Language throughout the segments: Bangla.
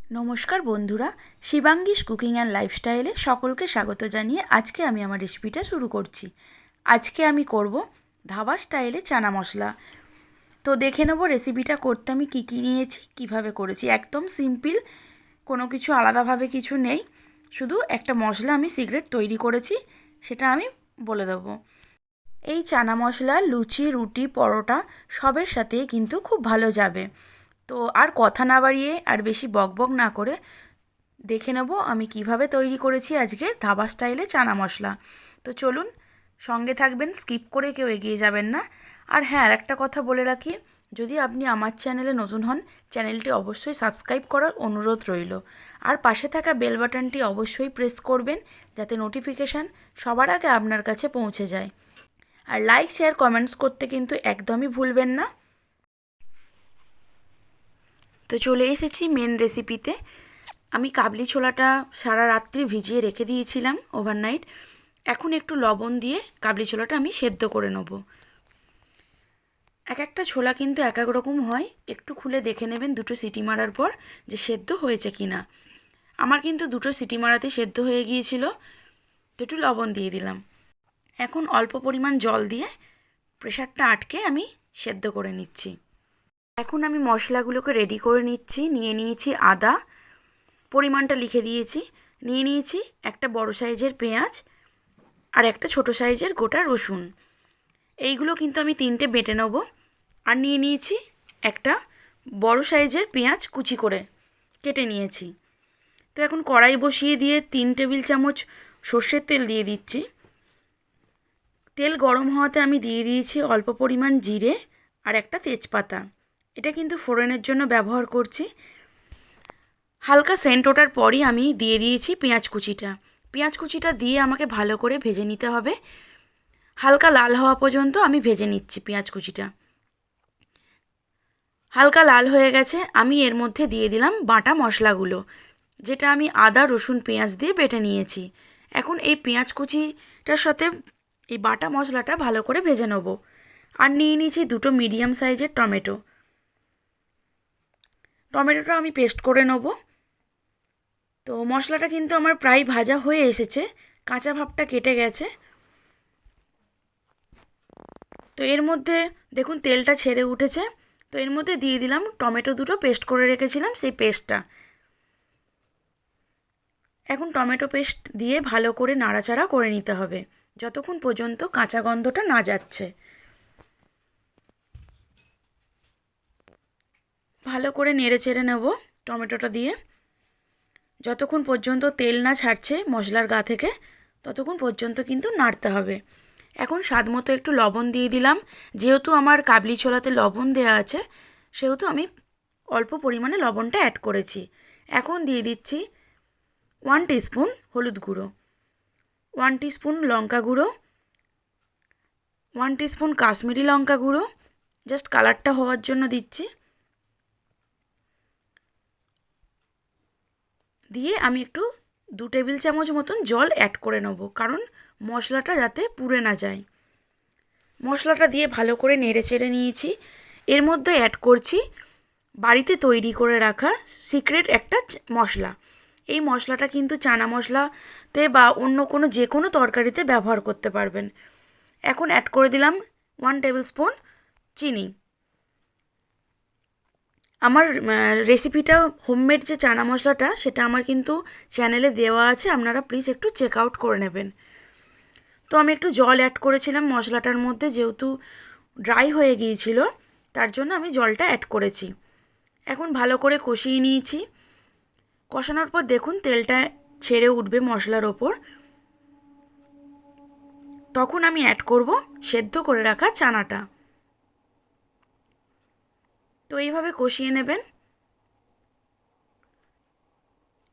নমস্কার বন্ধুরা, শিবাঙ্গিস কুকিং অ্যান্ড লাইফস্টাইলে সকলকে স্বাগত জানিয়ে আজকে আমি আমার রেসিপিটা শুরু করছি। আজকে আমি করব ধাবা স্টাইলে চানা মশলা। তো দেখে নেব রেসিপিটা করতে আমি কী কী নিয়েছি, কিভাবে করেছি। একদম সিম্পল, কোনো কিছু আলাদাভাবে কিছু নেই, শুধু একটা মশলা আমি সিক্রেট তৈরি করেছি, সেটা আমি বলে দেবো। এই চানা মশলা লুচি, রুটি, পরোটা সবের সাথেই কিন্তু খুব ভালো যাবে। তো আর কথা না বাড়িয়ে আর বেশি বকবক না করে দেখে নেব আমি কিভাবে তৈরি করেছি আজকে ধাবা স্টাইলে চানা মশলা। তো চলুন, সঙ্গে থাকবেন, স্কিপ করে কেউ এগিয়ে যাবেন না। আর হ্যাঁ, আর একটা কথা বলে রাখি, যদি আপনি আমার চ্যানেলে নতুন হন, চ্যানেলটি অবশ্যই সাবস্ক্রাইব করার অনুরোধ রইল। আর পাশে থাকা বেল বাটনটি অবশ্যই প্রেস করবেন, যাতে নোটিফিকেশান সবার আগে আপনার কাছে পৌঁছে যায়। আর লাইক, শেয়ার, কমেন্টস করতে কিন্তু একদমই ভুলবেন না। তো চলে এসেছি মেন রেসিপিতে। আমি কাবলি ছোলাটা সারা রাত্রি ভিজিয়ে রেখে দিয়েছিলাম ওভারনাইট। এখন একটু লবণ দিয়ে কাবলি ছোলাটা আমি সেদ্ধ করে নেব। এক একটা ছোলা কিন্তু এক এক রকম হয়, একটু খুলে দেখে নেবেন দুটো সিটি মারার পর যে সেদ্ধ হয়েছে কি না। আমার কিন্তু দুটো সিটি মারাতে সেদ্ধ হয়ে গিয়েছিল। তো একটু লবণ দিয়ে দিলাম। এখন অল্প পরিমাণ জল দিয়ে প্রেশারটা আটকে আমি সেদ্ধ করে নিচ্ছি। এখন আমি মশলাগুলোকে রেডি করে নিচ্ছি। নিয়ে নিয়েছি আদা, পরিমাণটা লিখে দিয়েছি। নিয়ে নিয়েছি একটা বড় সাইজের পেঁয়াজ আর একটা ছোট সাইজের গোটা রসুন। এইগুলো কিন্তু আমি তিনটে বেটে নেব। আর নিয়ে নিয়েছি একটা বড় সাইজের পেঁয়াজ কুচি করে কেটে নিয়েছি। তো এখন কড়াই বসিয়ে দিয়ে 3 টেবিল চামচ সর্ষের তেল দিয়ে দিচ্ছি। তেল গরম হওয়াতে আমি দিয়ে দিয়েছি অল্প পরিমাণ জিরে আর একটা তেজপাতা। এটা কিন্তু ফোড়নের জন্য ব্যবহার করছি। হালকা সেন্ট ওঠার পরই আমি দিয়ে দিয়েছি পেঁয়াজ কুচিটা। পেঁয়াজ কুচিটা দিয়ে আমাকে ভালো করে ভেজে নিতে হবে। হালকা লাল হওয়া পর্যন্ত আমি ভেজে নিচ্ছি পেঁয়াজ কুচিটা। হালকা লাল হয়ে গেছে, আমি এর মধ্যে দিয়ে দিলাম বাটা মশলাগুলো, যেটা আমি আদা, রসুন, পেঁয়াজ দিয়ে বেটে নিয়েছি। এখন এই পেঁয়াজ কুচিটার সাথে এই বাটা মশলাটা ভালো করে ভেজে নেব। আর নিয়ে নিয়েছি দুটো মিডিয়াম সাইজের টমেটো। টমেটোটা আমি পেস্ট করে নেব। তো মশলাটা কিন্তু আমার প্রায় ভাজা হয়ে এসেছে, কাঁচা ভাবটা কেটে গেছে। তো এর মধ্যে দেখুন তেলটা ছেড়ে উঠেছে। তো এর মধ্যে দিয়ে দিলাম টমেটো দুটো পেস্ট করে রেখেছিলাম, সেই পেস্টটা। এখন টমেটো পেস্ট দিয়ে ভালো করে নাড়াচাড়া করে নিতে হবে যতক্ষণ পর্যন্ত কাঁচা গন্ধটা না যাচ্ছে। ভালো করে নেড়ে চেড়ে নেব টমেটোটা দিয়ে, যতক্ষণ পর্যন্ত তেল না ছাড়ছে মশলার গা থেকে ততক্ষণ পর্যন্ত কিন্তু নাড়তে হবে। এখন স্বাদ মতো একটু লবণ দিয়ে দিলাম। যেহেতু আমার কাবলি ছোলাতে লবণ দেওয়া আছে, সেহেতু আমি অল্প পরিমাণে লবণটা অ্যাড করেছি। এখন দিয়ে দিচ্ছি 1 টিস্পুন হলুদ গুঁড়ো, 1 টিস্পুন লঙ্কা গুঁড়ো, 1 টিস্পুন কাশ্মীরি লঙ্কা গুঁড়ো, জাস্ট কালারটা হওয়ার জন্য দিচ্ছি। দিয়ে আমি একটু 2 টেবিল চামচ মতন জল অ্যাড করে নেব, কারণ মশলাটা যাতে পুড়ে না যায়। মশলাটা দিয়ে ভালো করে নেড়ে চেড়ে নিয়েছি। এর মধ্যে অ্যাড করছি বাড়িতে তৈরি করে রাখা সিক্রেট একটা মশলা। এই মশলাটা কিন্তু চানা মশলাতে বা অন্য কোনো যে কোনো তরকারিতে ব্যবহার করতে পারবেন। এখন অ্যাড করে দিলাম 1 টেবিল স্পুন চিনি। আমার রেসিপিটা হোমমেড যে চানা মশলাটা, সেটা আমার কিন্তু চ্যানেলে দেওয়া আছে, আপনারা প্লিজ একটু চেক আউট করে নেবেন। তো আমি একটু জল অ্যাড করেছিলাম মশলাটার মধ্যে, যেহেতু ড্রাই হয়ে গিয়েছিল তার জন্য আমি জলটা অ্যাড করেছি। এখন ভালো করে কষিয়ে নিয়েছি। কষানোর পর দেখুন তেলটা ছেড়ে উঠবে মশলার ওপর, তখন আমি অ্যাড করব সেদ্ধ করে রাখা চানাটা। তো এইভাবে কষিয়ে নেবেন।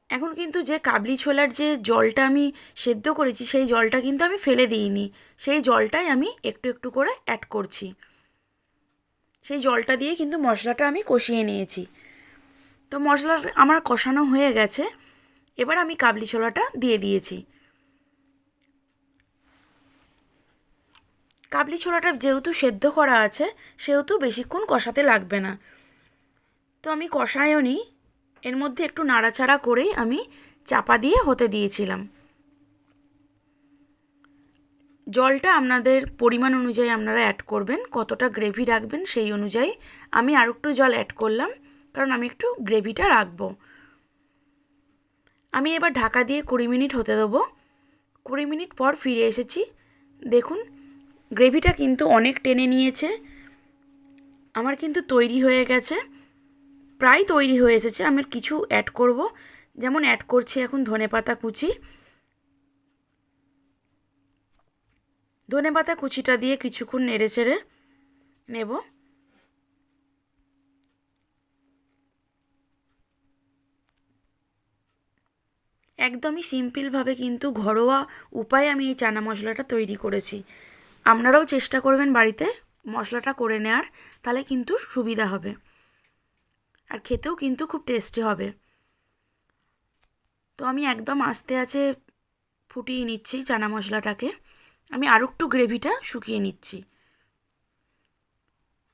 এখন কিন্তু যে কাবলি ছোলার যে জলটা আমি সেদ্ধ করেছি, সেই জলটা কিন্তু আমি ফেলে দিইনি, সেই জলটাই আমি একটু একটু করে অ্যাড করছি। সেই জলটা দিয়ে কিন্তু মশলাটা আমি কষিয়ে নিয়েছি। তো মশলা আমার কষানো হয়ে গেছে। এবার আমি কাবলি ছোলাটা দিয়ে দিয়েছি। কাবলি ছোলাটা যেহেতু সেদ্ধ করা আছে, সেহেতু বেশিক্ষণ কষাতে লাগবে না। তো আমি কষায়ও নি, এর মধ্যে একটু নাড়াচাড়া করেই আমি চাপা দিয়ে হতে দিয়েছিলাম। জলটা আপনাদের পরিমাণ অনুযায়ী আপনারা অ্যাড করবেন, কতটা গ্রেভি রাখবেন সেই অনুযায়ী। আমি আর একটু জল অ্যাড করলাম, কারণ আমি একটু গ্রেভিটা রাখবো। আমি এবার ঢাকা দিয়ে 20 মিনিট হতে দেবো। 20 মিনিট পর ফিরে এসেছি। দেখুন গ্রেভিটা কিন্তু অনেক টেনে নিয়েছে, আমার কিন্তু তৈরি হয়ে গেছে, প্রায় তৈরি হয়ে এসেছে। আমি কিছু অ্যাড করব, যেমন অ্যাড করছি এখন ধনেপাতা কুচি। ধনেপাতা কুচিটা দিয়ে কিছুক্ষণ নেড়ে চেড়ে নেব। একদমই সিম্পলভাবে কিন্তু ঘরোয়া উপায়ে আমি এই চানা মশলাটা তৈরি করেছি। আপনারাও চেষ্টা করবেন বাড়িতে মশলাটা করে নেওয়ার, তাহলে কিন্তু সুবিধা হবে আর খেতেও কিন্তু খুব টেস্টি হবে। তো আমি একদম আস্তে আস্তে ফুটিয়ে নিচ্ছি চানা মশলাটাকে। আমি আরও একটু গ্রেভিটা শুকিয়ে নিচ্ছি।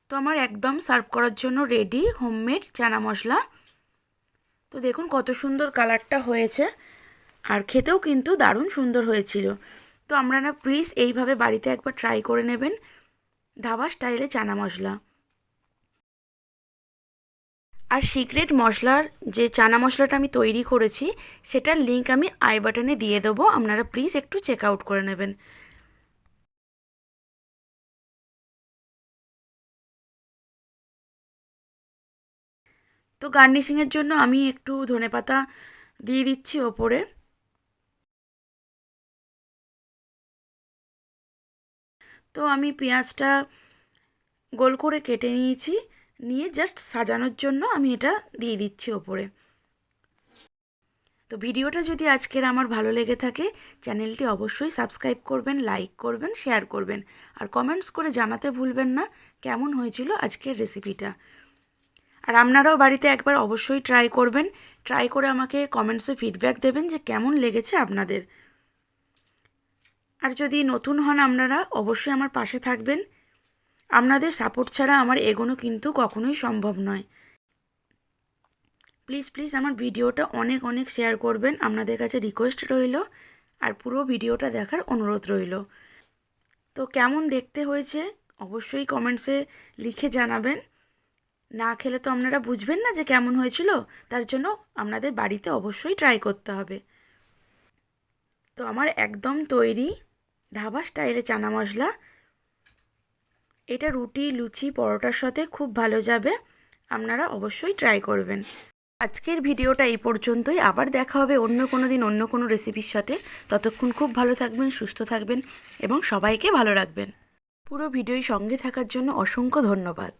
তো আমার একদম সার্ভ করার জন্য রেডি হোমমেড চানা মশলা। তো দেখুন কত সুন্দর কালারটা হয়েছে, আর খেতেও কিন্তু দারুণ সুন্দর হয়েছিল। তো আপনারা প্লিজ এইভাবে বাড়িতে একবার ট্রাই করে নেবেন ধাবা স্টাইলে চানা মশলা। আর সিক্রেট মশলার যে চানা মশলাটা আমি তৈরি করেছি সেটার লিঙ্ক আমি আই বাটনে দিয়ে দেবো, আপনারা প্লিজ একটু চেক আউট করে নেবেন। তো গার্নিশিংয়ের জন্য আমি একটু ধনেপাতা দিয়ে দিচ্ছি ওপরে। তো আমি পেঁয়াজটা গোল করে কেটে নিয়েছি, নিয়ে জাস্ট সাজানোর জন্য আমি এটা দিয়ে দিচ্ছি ওপরে। তো ভিডিওটা যদি আজকের আমার ভালো লেগে থাকে, চ্যানেলটি অবশ্যই সাবস্ক্রাইব করবেন, লাইক করবেন, শেয়ার করবেন, আর কমেন্টস করে জানাতে ভুলবেন না কেমন হয়েছিল আজকের রেসিপিটা। আর আপনারাও বাড়িতে একবার অবশ্যই ট্রাই করবেন, ট্রাই করে আমাকে কমেন্টসে ফিডব্যাক দেবেন যে কেমন লেগেছে আপনাদের। আর যদি নতুন হন আপনারা অবশ্যই আমার পাশে থাকবেন, আপনাদের সাপোর্ট ছাড়া আমার এগোনো কিন্তু কখনোই সম্ভব নয়। প্লিজ প্লিজ আমার ভিডিওটা অনেক অনেক শেয়ার করবেন, আপনাদের কাছে রিকোয়েস্ট রইল, আর পুরো ভিডিওটা দেখার অনুরোধ রইল। তো কেমন দেখতে হয়েছে অবশ্যই কমেন্টসে লিখে জানাবেন। না খেলে তো আপনারা বুঝবেন না যে কেমন হয়েছিল, তার জন্য আপনাদের বাড়িতে অবশ্যই ট্রাই করতে হবে। তো আমার একদম তৈরি ধাবা স্টাইলে চানা মশলা, এটা রুটি, লুচি, পরোটার সাথে খুব ভালো যাবে, আপনারা অবশ্যই ট্রাই করবেন। আজকের ভিডিওটা এই পর্যন্তই, আবার দেখা হবে অন্য কোনো দিন অন্য কোনো রেসিপির সাথে। ততক্ষণ খুব ভালো থাকবেন, সুস্থ থাকবেন এবং সবাইকে ভালো রাখবেন। পুরো ভিডিওর সঙ্গে থাকার জন্য অসংখ্য ধন্যবাদ।